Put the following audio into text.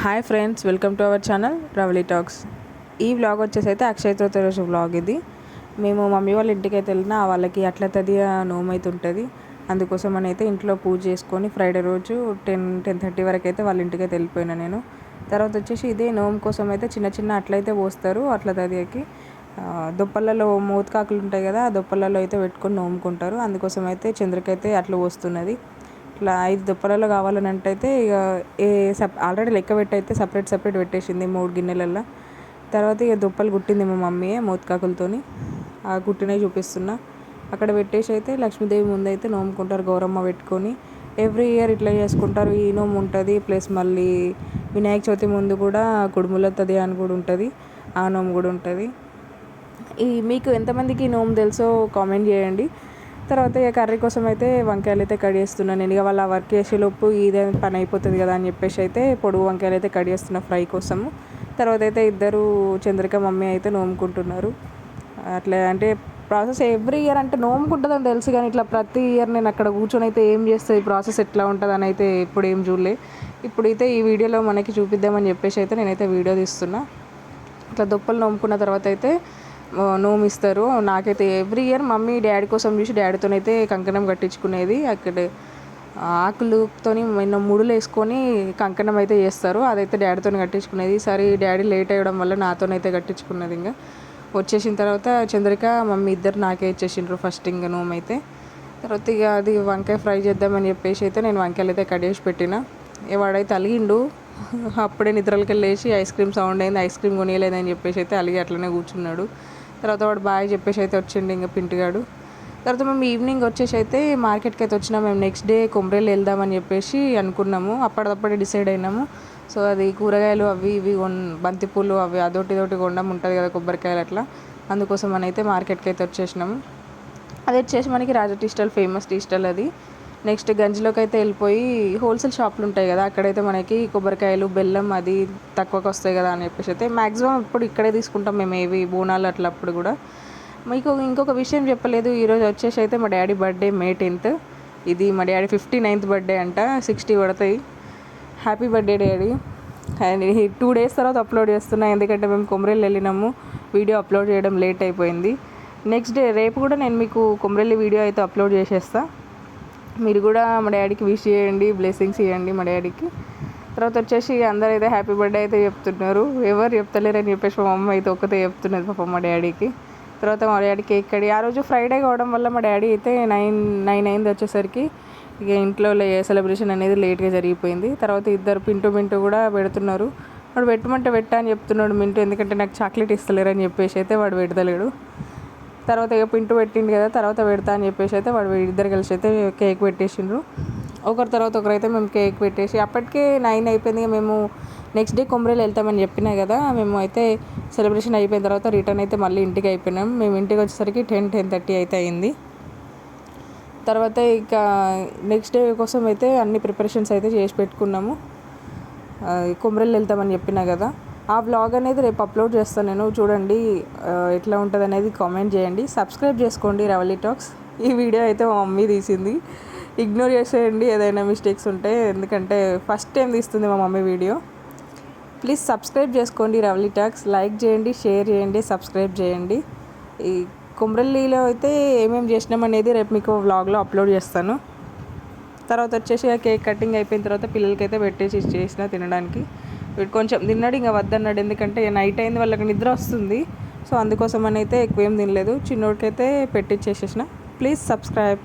Hi friends, welcome to our channel Ravali talks. ఈ vlog వచ్చేసి అయితే అక్షయ తృతీయ రోజు వ్లాగ్ ఇది. మేము మమ్మీ వాళ్ళ ఇంటికి అయితే వెళ్ళినా వాళ్ళకి అట్ల తదియ నోము అయితే ఉంటుంది. అందుకోసం అని అయితే ఇంట్లో పూజ చేసుకొని ఫ్రైడే రోజు 10-10:30 వరకు అయితే వాళ్ళ ఇంటికి అయితే వెళ్ళిపోయినా నేను. తర్వాత వచ్చేసి ఇదే నోము కోసం అయితే చిన్న చిన్న అట్లయితే పోస్తారు. అట్ల తదియకి దుప్పలలో మూతకాకులు ఉంటాయి కదా, ఆ దుప్పలలో అయితే పెట్టుకొని నోముకుంటారు. అందుకోసం అయితే చంద్రకైతే అట్లా పోస్తున్నది. ఇట్లా 5 దుప్పలలో కావాలని అంటే ఇక ఆల్రెడీ లెక్క పెట్టి అయితే సపరేట్ పెట్టేసింది 3 గిన్నెలల్లో. తర్వాత ఇక దుప్పలు కుట్టింది మా మమ్మీ మూతకాకులతోని. ఆ కుట్టినవి చూపిస్తున్నా. అక్కడ పెట్టేసి అయితే లక్ష్మీదేవి ముందు అయితే నోముకుంటారు గౌరమ్మ పెట్టుకొని. ఎవ్రీ ఇయర్ ఇట్లా చేసుకుంటారు. ఈ నోము ఉంటుంది, ప్లస్ మళ్ళీ వినాయక చవితి ముందు కూడా కుడుముల తది అని కూడా ఉంటుంది, ఆ నోము కూడా ఉంటుంది. మీకు ఎంతమందికి ఈ నోము తెలుసో కామెంట్ చేయండి. తర్వాత ఇక కర్రీ కోసం అయితే వంకాయలు అయితే కట్ చేస్తున్నాను నేను. ఇక వాళ్ళ వర్క్ చేసేలోపు ఇదే పని అయిపోతుంది కదా అని చెప్పేసి అయితే పొడుగు వంకాయలు అయితే కట్ చేస్తున్నా ఫ్రై కోసము. తర్వాత అయితే ఇద్దరు చంద్రిక మమ్మీ అయితే నోముకుంటున్నారు. అట్లా అంటే ప్రాసెస్ ఎవ్రీ ఇయర్ అంటే నోముకుంటుందని తెలుసు, కానీ ఇట్లా ప్రతి ఇయర్ నేను అక్కడ కూర్చొని అయితే ఏం చేస్తుంది, ప్రాసెస్ ఎట్లా ఉంటుంది అని అయితే ఇప్పుడు ఏం చూడలే. ఇప్పుడైతే ఈ వీడియోలో మనకి చూపిద్దామని చెప్పేసి అయితే నేనైతే వీడియో తీస్తున్నా. ఇట్లా దుప్పలు నోముకున్న తర్వాత అయితే నోమిస్తారు. నాకైతే ఎవ్రీ ఇయర్ మమ్మీ డాడీ కోసం చూసి డాడీతోనైతే కంకణం కట్టించుకునేది. అక్కడ ఆకులతోని ముడులు వేసుకొని కంకణం అయితే చేస్తారు, అదైతే డాడీతో కట్టించుకునేది. ఈసారి డాడీ లేట్ అయ్యడం వల్ల నాతోనైతే కట్టించుకున్నది. ఇంకా వచ్చేసిన తర్వాత చంద్రిక మమ్మీ ఇద్దరు నాకే ఇచ్చేసిండ్రు ఫస్ట్ ఇంకా నోము అయితే. తర్వాత ఇక అది వంకాయ ఫ్రై చేద్దామని చెప్పేసి అయితే నేను వంకాయలు అయితే కట్ చేసి పెట్టిన. వాడైతే అలిగిండు. అప్పుడే నిద్రలకి వెళ్ళేసి ఐస్ క్రీమ్ సౌండ్ అయింది, ఐస్ క్రీమ్ కొనియలేదని చెప్పేసి అయితే అలిగి అట్లనే కూర్చున్నాడు. తర్వాత వాడు బాయ్ చెప్పేసి అయితే వచ్చిండు ఇంకా పింటిగాడు. తర్వాత మేము ఈవినింగ్ వచ్చేసి అయితే మార్కెట్కి అయితే వచ్చినాము. మేము నెక్స్ట్ డే కొమరేలు వెళ్దామని చెప్పేసి అనుకున్నాము, అప్పటిదప్పుడే డిసైడ్ అయినాము. సో అది కూరగాయలు అవి ఇవి బంతిపూలు అవి అదొకటి ఇదొకటి కొండం ఉంటుంది కదా, కొబ్బరికాయలు అట్లా. అందుకోసం అని అయితే మార్కెట్కి అయితే వచ్చేసినాము. అది వచ్చేసి మనకి Raja tea stall, famous tea stall అది. నెక్స్ట్ గంజిలోకి అయితే వెళ్ళిపోయి హోల్సేల్ షాపులు ఉంటాయి కదా, అక్కడైతే మనకి కొబ్బరికాయలు బెల్లం అది తక్కువకి వస్తాయి కదా అని చెప్పేసి అయితే మ్యాక్సిమం ఇప్పుడు ఇక్కడే తీసుకుంటాం మేము, ఏవి బోనాలు అట్లా. అప్పుడు కూడా మీకు ఇంకొక విషయం చెప్పలేదు, ఈరోజు వచ్చేసి అయితే మా డాడీ బర్త్డే May 10th. ఇది మా డాడీ 59th బర్త్డే అంట. 60 పడతాయి. Happy birthday daddy. And 2 days తర్వాత అప్లోడ్ చేస్తున్నా, ఎందుకంటే మేము కొమరేలు వెళ్ళినాము, వీడియో అప్లోడ్ చేయడం లేట్ అయిపోయింది. నెక్స్ట్ డే రేపు కూడా నేను మీకు కొమరేలి వీడియో అయితే అప్లోడ్ చేసేస్తా. మీరు కూడా మా డాడీకి విష్ చేయండి, బ్లెస్సింగ్స్ ఇవ్వండి మా డాడీకి. తర్వాత వచ్చేసి అందరూ అయితే హ్యాపీ బర్త్డే అయితే చెప్తున్నారు, ఎవరు చెప్తలేరని చెప్పేసి మా అమ్మ అయితే ఒక్కతే చెప్తున్నది పాప మా డాడీకి. తర్వాత మా డాడీ కేక్ కడి, ఆ రోజు ఫ్రైడే కావడం వల్ల మా డాడీ అయితే 9 అయింది వచ్చేసరికి. ఇక ఇంట్లో సెలబ్రేషన్ అనేది లేట్గా జరిగిపోయింది. తర్వాత ఇద్దరు పింటూ కూడా పెడుతున్నారు. వాడు పెట్టమంటే పెట్టా అని చెప్తున్నాడు మింటూ, ఎందుకంటే నాకు చాక్లెట్ ఇస్తలేరని చెప్పేసి అయితే వాడు పెడతలేడు. తర్వాత ఇక పింటూ పెట్టిండు కదా, తర్వాత పెడతా అని చెప్పేసి అయితే వాడు ఇద్దరు కలిసి అయితే కేక్ పెట్టేసిండ్రు. ఒకరి తర్వాత ఒకరైతే మేము కేక్ పెట్టేసి అప్పటికే 9 అయిపోయింది. మేము నెక్స్ట్ డే కొమరేలు వెళ్తామని చెప్పినా కదా, మేము అయితే సెలబ్రేషన్ అయిపోయిన తర్వాత రిటర్న్ అయితే మళ్ళీ ఇంటికి అయిపోయినాం. మేము ఇంటికి వచ్చేసరికి 10-10:30 అయితే అయింది. తర్వాత ఇక నెక్స్ట్ డే కోసం అయితే అన్ని ప్రిపరేషన్స్ అయితే చేసి పెట్టుకున్నాము. కొమరేలు వెళ్తామని చెప్పినా కదా, ఆ వ్లాగ్ అనేది రేపు అప్లోడ్ చేస్తాను నేను, చూడండి ఎట్లా ఉంటుంది అనేది కామెంట్ చేయండి. సబ్స్క్రైబ్ చేసుకోండి రవలి టాక్స్. ఈ వీడియో అయితే మా మమ్మీ తీసింది, ఇగ్నోర్ చేసేయండి ఏదైనా మిస్టేక్స్ ఉంటే, ఎందుకంటే ఫస్ట్ టైం తీస్తుంది మా మమ్మీ వీడియో. ప్లీజ్ సబ్స్క్రైబ్ చేసుకోండి రవలి టాక్స్. లైక్ చేయండి, షేర్ చేయండి, సబ్స్క్రైబ్ చేయండి. ఈ కొమరల్లిలో అయితే ఏమేమి చేసినాం అనేది రేపు మీకు వ్లాగ్లో అప్లోడ్ చేస్తాను. తర్వాత వచ్చేసి ఆ కేక్ కటింగ్ అయిపోయిన తర్వాత పిల్లలకైతే పెట్టేసి చేసిన తినడానికి. వీడు కొంచెం తిన్నాడు, ఇంకా వద్దన్నాడు, ఎందుకంటే నైట్ అయింది, వాళ్ళకి నిద్ర వస్తుంది. సో అందుకోసం అని అయితే ఎక్కువ ఏం తినలేదు. చిన్నోడికైతే పెట్టించేసేసిన. Please subscribe.